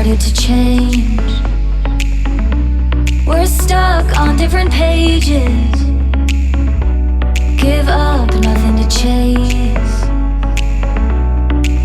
started to change. We're stuck on different pages. Give up, nothing to chase.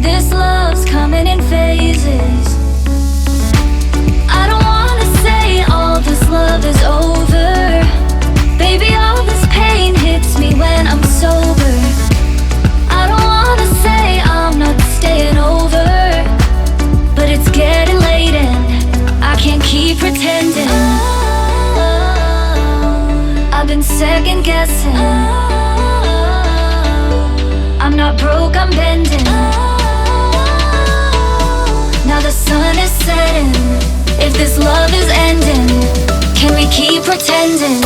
This love's coming in phases. I don't wanna say all this love is over. Baby, all this pain hits me when I'm sober. I don't wanna say I'm not staying over, but it's getting late and I can't keep pretending. I've been second guessing. I'm not broke, I'm bending. Now the sun is setting. If this love is ending, can we keep pretending?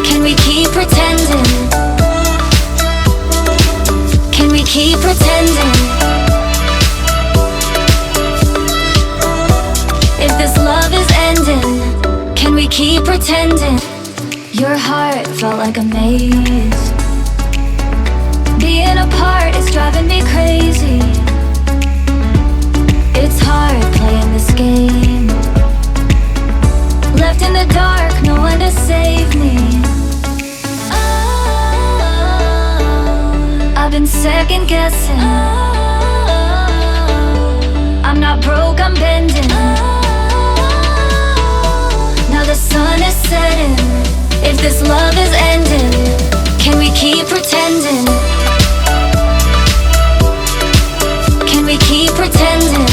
Can we keep pretending? Can we keep pretending? If this love is ending, can we keep pretending? Your heart felt like a maze. Being apart is driving me crazy. It's hard playing this game. Left in the dark, no one to save me. I've been second guessing. I'm not broke, I'm bending. Now the sun is setting. If this love is ending, can we keep pretending? Can we keep pretending?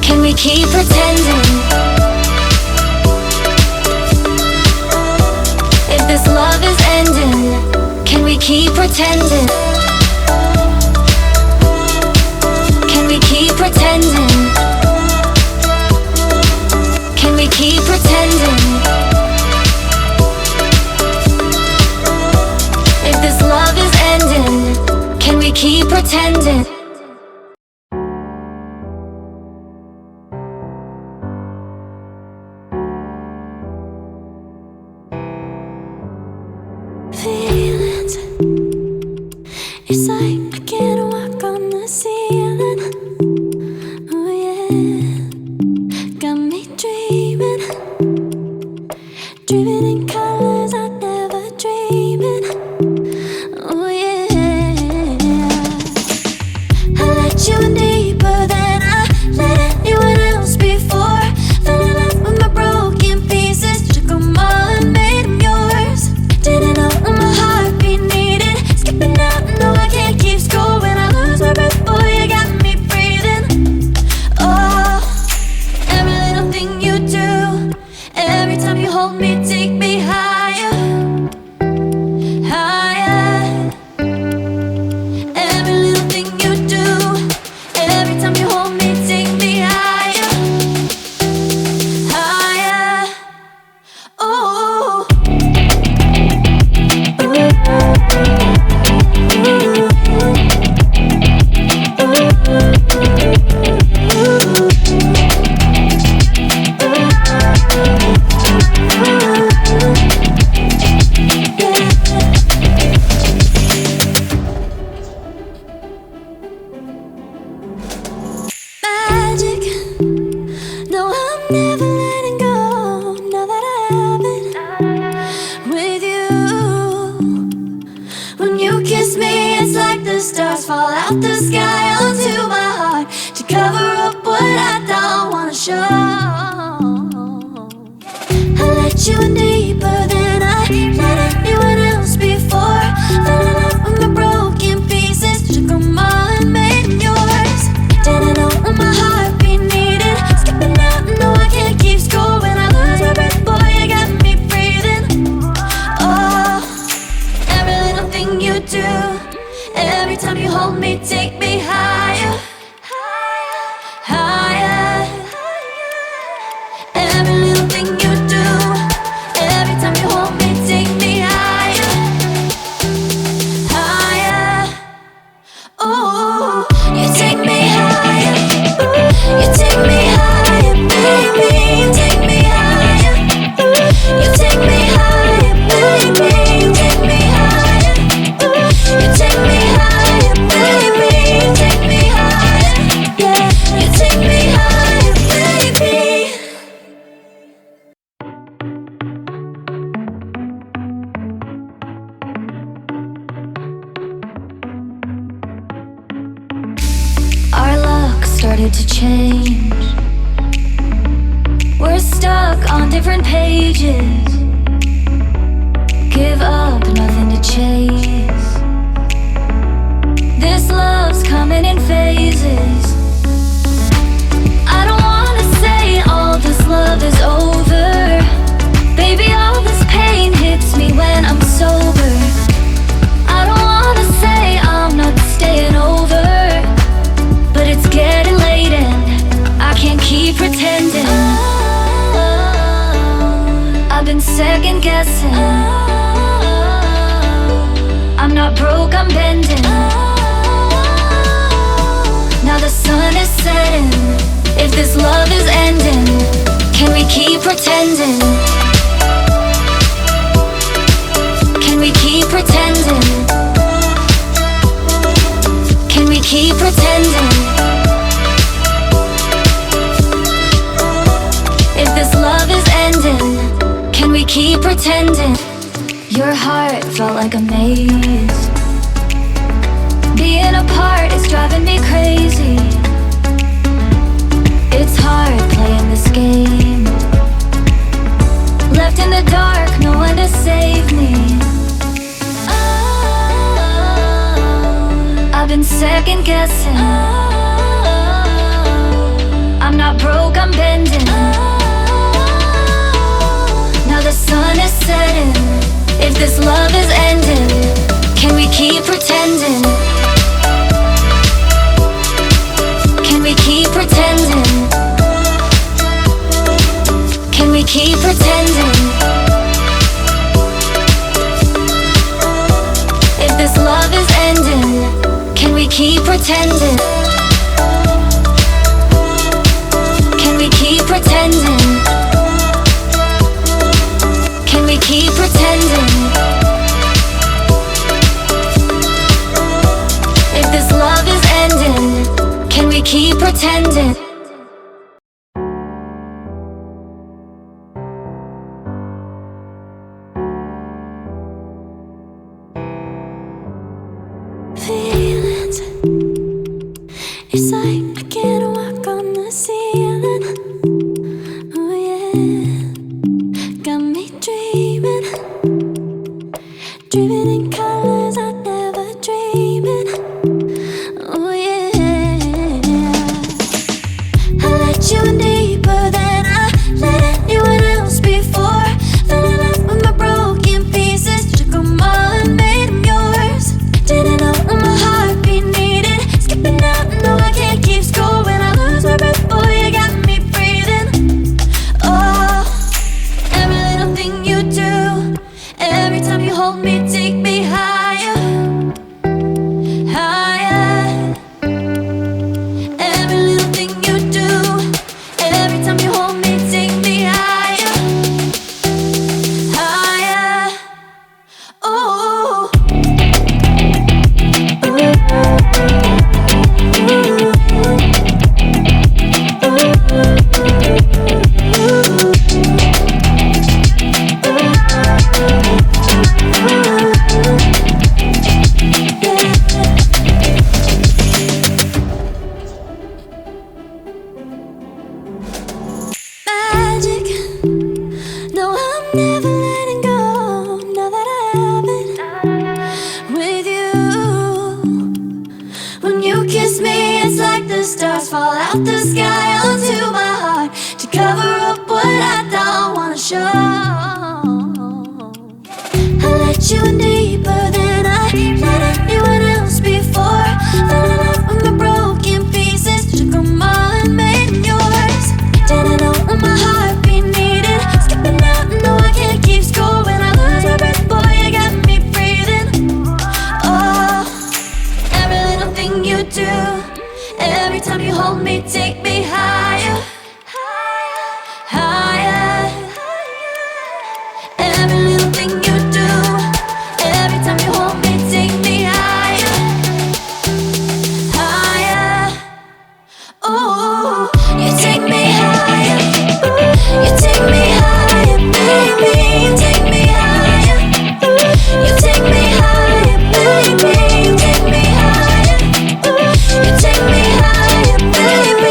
Can we keep pretending? If this love is ending, can we keep pretending? Can we keep pretending? Can we keep pretending? If this love is ending, can we keep pretending? Feelings, it's like I can't walk on the ceiling. Oh yeah, got me dreaming, dreaming in colors I never dreamed in. Oh yeah, I let you in deeper than I let anyone else before. Fell in love with my broken pieces, took them all and made them yours. Didn't know what my heartbeat needed, skipping out, no I can't keep score. When I lose my breath, boy, you got me breathing. Oh, every little thing you do, every time you hold me, take me higher, higher. Every little thing you do, every time you hold me, take me higher, higher. Oh, magic. No, I'm never letting go. Now that I have it with you. When you kiss me, it's like the stars fall out the sky onto my heart to cover up what I don't wanna show. I let you in deeper than I let anyone else before. Fell in love with my broken pieces, took them all and made them yours. Didn't know what my heartbeat needed, skipping out, no I can't keep score. When I lose my breath, boy, you got me breathing. Oh, every little thing you do, every time you hold me, take me higher, higher. Every little thing you do, every time you hold me, take me higher, higher. Oh, you take me higher, you take me higher, baby, you take me higher, you take me higher, baby, you take me higher, you take me higher, baby. started to change. We're stuck on different pages. Give up, nothing to chase. This love's coming in phases. I don't wanna say all this love is over. Baby, all this pain hits me when I'm sober. I don't wanna say I'm not staying over, but it's getting late and I can't keep pretending. I've been second guessing. I'm not broke, I'm bending. Now the sun is setting. If this love is ending, can we keep pretending? Can we keep pretending? Can we keep pretending? If this love is ending, can we keep pretending? Your heart felt like a maze. Being apart is driving me crazy. It's hard playing this game. Left in the dark, no one to save me. I've been second guessing. I'm not broke, I'm bending. Now the sun is setting. If this love is ending, can we keep pretending? Can we keep pretending? Can we keep pretending? If this love is ending, can we keep pretending? Can we keep pretending? Can we keep pretending? If this love is ending, can we keep pretending? Feelings, it's like I can't walk on the ceiling. Oh yeah, got me dreaming, dreaming in colors I never dreamed in. Oh yeah, I let you in deeper than I let anyone else before. Fell in love with my broken pieces, took them all and made them yours. Didn't know what my heartbeat needed, skipping out, no I can't keep score. When I lose my breath, boy, you got me breathing. Oh, every little thing you do, every time you hold me, take me higher, higher. Every little thing you do, every time you hold me, take me higher, higher. Oh, magic. No, I'm never letting go. Now that I have it with you. When you kiss me, it's like the stars fall out the sky onto my heart to cover up what I don't wanna show. I let you in deeper than I let anyone else before. Fell in love with my broken pieces, took them all and made them yours. Didn't know what my heartbeat needed, skipping out, no I can't keep score. When I lose my breath, boy, you got me breathing. Oh, every little thing you do, every time you hold me, take me higher, higher. Every little thing you do, every time you hold me, take me higher, higher. Oh, you take me higher, you take me higher, baby, you take me higher, you take me higher, baby, you take me higher, you take me higher, baby.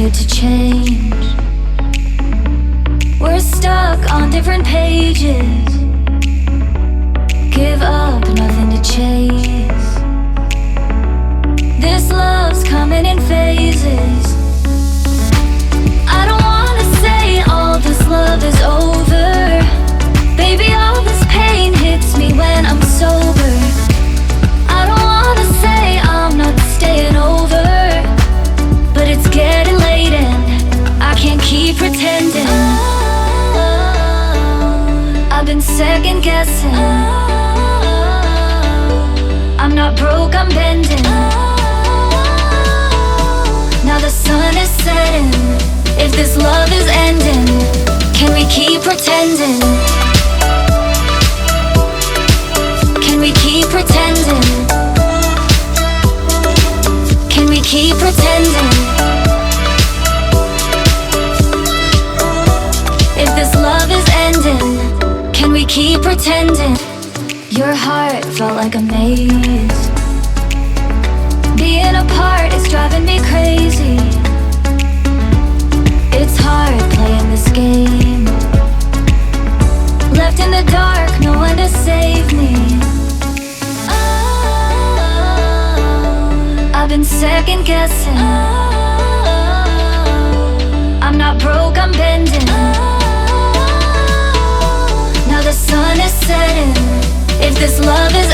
here to change. We're stuck on different pages. Give up, nothing to chase. This love's coming in phases. I don't wanna say all this love is over. Baby, all this pain hits me when I'm sober. I don't wanna say I'm not staying over, but it's getting late and I can't keep pretending. I've been second guessing. I'm not broke, I'm bending. Now the sun is setting. If this love is ending, can we keep pretending? Can we keep pretending? Can we keep pretending? If this love is ending, can we keep pretending? Your heart felt like a maze. Being apart is driving me crazy. It's hard playing this game. Left in the dark, no one to save me. I've been second guessing. I'm not broke, I'm bending. Now the sun is setting. If this love is